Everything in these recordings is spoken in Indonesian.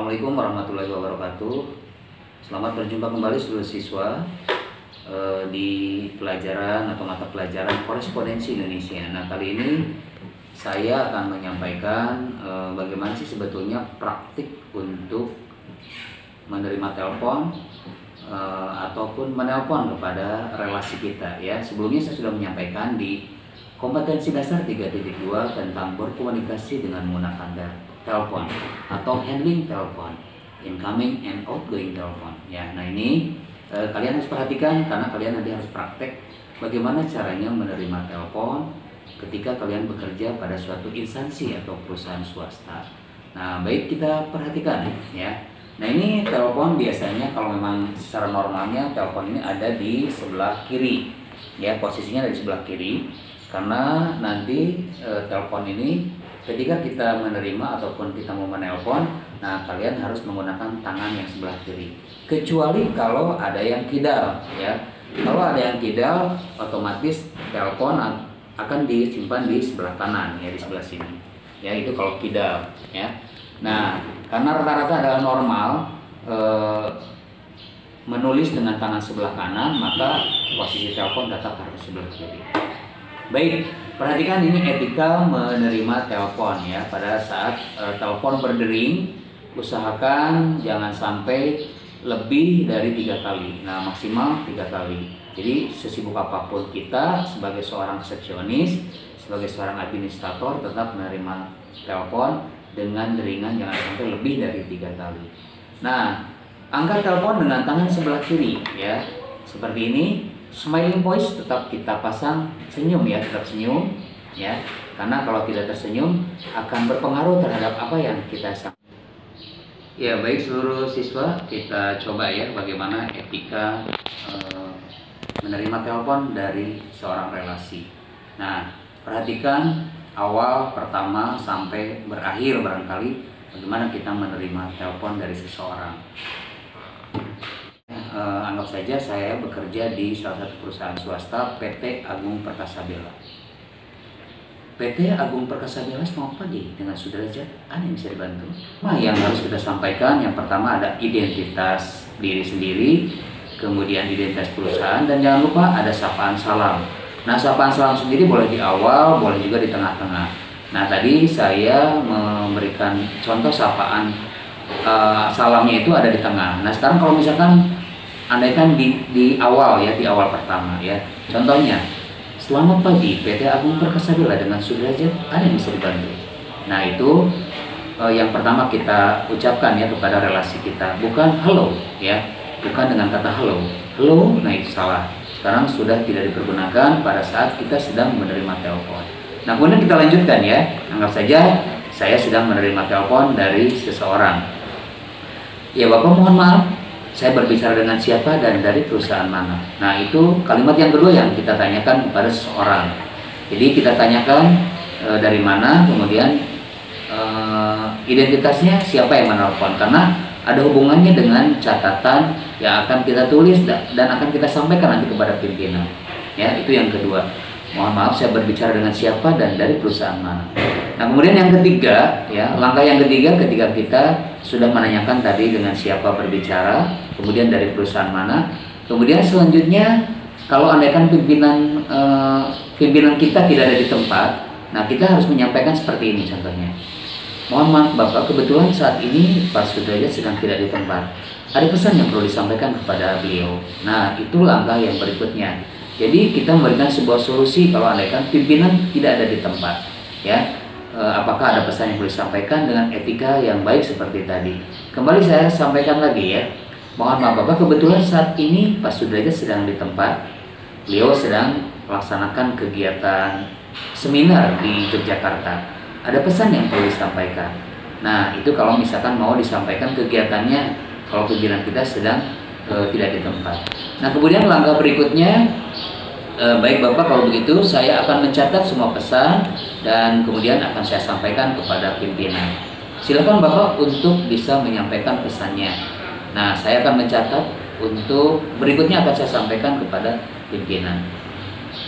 Assalamualaikum warahmatullahi wabarakatuh. Selamat berjumpa kembali seluruh siswa di pelajaran atau mata pelajaran Korespondensi Indonesia. Nah, kali ini saya akan menyampaikan bagaimana sih sebetulnya praktik untuk menerima telepon ataupun menelpon kepada relasi kita ya. Sebelumnya saya sudah menyampaikan di kompetensi dasar 3.2 tentang berkomunikasi dengan menggunakan telepon atau handling telepon, incoming and outgoing telepon ya. Nah, ini kalian harus perhatikan karena kalian nanti harus praktek bagaimana caranya menerima telepon ketika kalian bekerja pada suatu instansi atau perusahaan swasta. Nah, baik, kita perhatikan ya. Nah, ini telepon biasanya kalau memang secara normalnya telepon ini ada di sebelah kiri ya, posisinya ada di sebelah kiri karena nanti telepon ini ketika kita menerima ataupun kita mau menelpon, nah kalian harus menggunakan tangan yang sebelah kiri. Kecuali kalau ada yang kidal ya. Kalau ada yang kidal, otomatis telepon akan disimpan di sebelah kanan ya, di sebelah sini. Ya, itu kalau kidal ya. Nah, karena rata-rata adalah normal menulis dengan tangan sebelah kanan, maka posisi telepon tetap harus sebelah kiri. Baik, perhatikan ini etika menerima telepon ya. Pada saat telepon berdering, usahakan jangan sampai lebih dari 3 kali. Nah, maksimal 3 kali. Jadi sesibuk apapun kita sebagai seorang resepsionis, sebagai seorang administrator, tetap menerima telepon dengan deringan jangan sampai lebih dari 3 kali. Nah, angkat telepon dengan tangan sebelah kiri ya. Seperti ini. Smiling voice tetap kita pasang, senyum ya, tetap senyum ya, karena kalau tidak tersenyum akan berpengaruh terhadap apa yang kita sampaikan. Ya, baik seluruh siswa, kita coba ya bagaimana etika menerima telepon dari seorang relasi. Nah, perhatikan awal, pertama sampai berakhir barangkali bagaimana kita menerima telepon dari seseorang. Anggap saja saya bekerja di salah satu perusahaan swasta, PT Agung Perkasa Bela. PT Agung Perkasa Bela, selamat pagi dengan Sudrajat, ada yang bisa dibantu? Nah, yang harus kita sampaikan yang pertama ada identitas diri sendiri, kemudian identitas perusahaan, dan jangan lupa ada sapaan salam. Nah, sapaan salam sendiri boleh di awal, boleh juga di tengah-tengah. Nah, tadi saya memberikan contoh sapaan salamnya itu ada di tengah. Nah, sekarang kalau misalkan andaikan di awal ya, di awal pertama ya. Contohnya, selamat pagi PT Agung Perkasa Bela dengan Sudrajat, ada yang bisa dibantu? Nah, itu yang pertama kita ucapkan ya kepada relasi kita, bukan halo ya, bukan dengan kata halo. Halo, nah itu salah. Sekarang sudah tidak dipergunakan pada saat kita sedang menerima telepon. Nah, kemudian kita lanjutkan ya. Anggap saja saya sedang menerima telepon dari seseorang. Ya Bapak, mohon maaf, saya berbicara dengan siapa dan dari perusahaan mana. Nah, itu kalimat yang kedua yang kita tanyakan kepada seseorang. Jadi kita tanyakan dari mana, kemudian identitasnya siapa yang menelpon, karena ada hubungannya dengan catatan yang akan kita tulis dan akan kita sampaikan nanti kepada pimpinan. Ya, itu yang kedua. Mohon maaf, saya berbicara dengan siapa dan dari perusahaan mana. Nah, kemudian yang ketiga, ya, langkah yang ketiga ketika kita sudah menanyakan tadi dengan siapa berbicara, kemudian dari perusahaan mana, kemudian selanjutnya kalau andaikan pimpinan kita tidak ada di tempat, nah kita harus menyampaikan seperti ini contohnya. Mohon maaf Bapak, kebetulan saat ini Pak Sudrajat sedang tidak di tempat. Ada pesan yang perlu disampaikan kepada beliau. Nah, itu langkah yang berikutnya. Jadi kita memberikan sebuah solusi kalau andaikan pimpinan tidak ada di tempat, ya. Apakah ada pesan yang perlu disampaikan dengan etika yang baik seperti tadi. Kembali saya sampaikan lagi ya. Mohon maaf Bapak, kebetulan saat ini Pak Sudrajat sedang di tempat. Beliau sedang melaksanakan kegiatan seminar di Yogyakarta. Ada pesan yang perlu disampaikan. Nah, itu kalau misalkan mau disampaikan kegiatannya kalau pimpinan kita sedang tidak di tempat. Nah, kemudian langkah berikutnya, baik Bapak, kalau begitu saya akan mencatat semua pesan dan kemudian akan saya sampaikan kepada pimpinan. Silakan Bapak untuk bisa menyampaikan pesannya. Nah, saya akan mencatat untuk berikutnya akan saya sampaikan kepada pimpinan.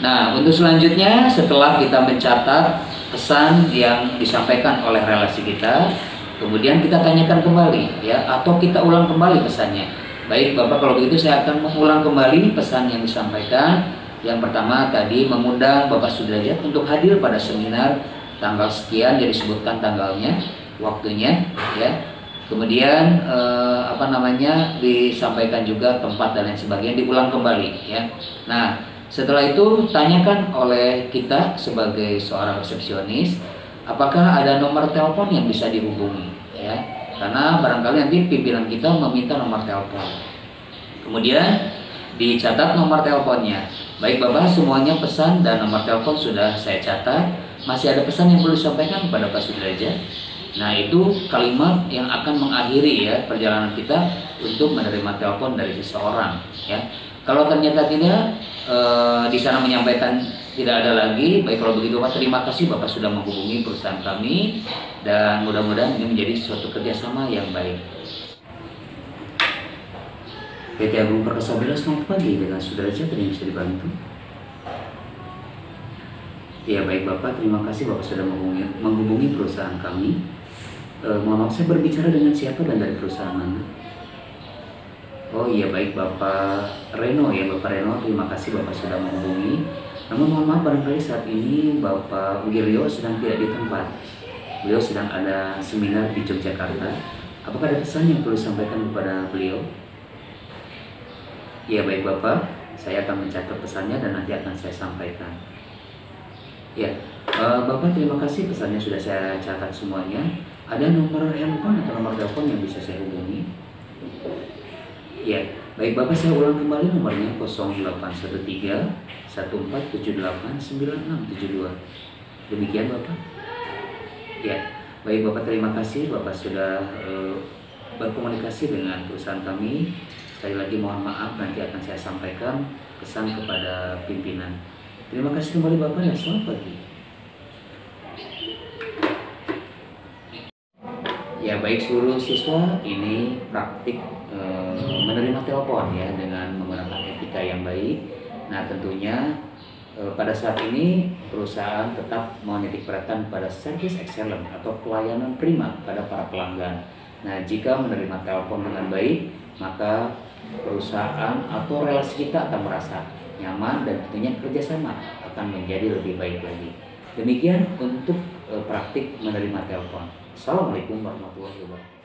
Nah, untuk selanjutnya setelah kita mencatat pesan yang disampaikan oleh relasi kita, Kemudian kita tanyakan kembali ya, atau kita ulang kembali pesannya. Baik Bapak, kalau begitu saya akan mengulang kembali pesan yang disampaikan. Yang pertama tadi mengundang Bapak Sudrajat untuk hadir pada seminar tanggal sekian, jadi disebutkan tanggalnya, waktunya ya. Kemudian disampaikan juga tempat dan lain sebagainya, diulang kembali ya. Nah, setelah itu tanyakan oleh kita sebagai seorang resepsionis, apakah ada nomor telepon yang bisa dihubungi ya, karena barangkali nanti pimpinan kita meminta nomor telepon. Kemudian dicatat nomor teleponnya. Baik Bapak, semuanya pesan dan nomor telepon sudah saya catat. Masih ada pesan yang perlu disampaikan kepada Pak Sudrajat. Nah, itu kalimat yang akan mengakhiri ya perjalanan kita untuk menerima telepon dari seseorang ya. Kalau ternyata tidak di sana menyampaikan tidak ada lagi, baik kalau begitu Pak, terima kasih Bapak sudah menghubungi perusahaan kami dan mudah-mudahan ini menjadi suatu kerjasama yang baik. PT Agung Perkasa Bela, selamat pagi, dengan Sudrajat yang bisa dibantu. Ya baik Bapak, terima kasih Bapak sudah menghubungi perusahaan kami. Mohon maaf, saya berbicara dengan siapa dan dari perusahaan mana? Oh iya baik Bapak Reno ya, Bapak Reno, terima kasih Bapak sudah menghubungi. Namun mohon maaf, barangkali saat ini Bapak Wiryo sedang tidak di tempat. Beliau sedang ada seminar di Yogyakarta. Apakah ada pesan yang perlu disampaikan kepada beliau? Ya baik Bapak, saya akan mencatat pesannya dan nanti akan saya sampaikan. Ya, Bapak terima kasih, pesannya sudah saya catat semuanya. Ada nomor handphone atau nomor telepon yang bisa saya hubungi? Ya, baik Bapak, saya ulang kembali nomornya 0813 1478 9672. Demikian Bapak. Ya, baik Bapak, terima kasih Bapak sudah berkomunikasi dengan perusahaan kami. Sekali lagi mohon maaf, nanti akan saya sampaikan pesan kepada pimpinan. Terima kasih kembali Bapak dan selamat pagi. Ya baik seluruh siswa, ini praktik menerima telepon ya dengan menggunakan etika yang baik. Nah tentunya pada saat ini perusahaan tetap menitik beratkan pada service excellent atau pelayanan prima pada para pelanggan. Nah jika menerima telepon dengan baik, maka perusahaan atau relasi kita akan merasa nyaman dan tentunya kerjasama akan menjadi lebih baik lagi. Demikian untuk praktik menerima telepon. Assalamualaikum warahmatullahi wabarakatuh.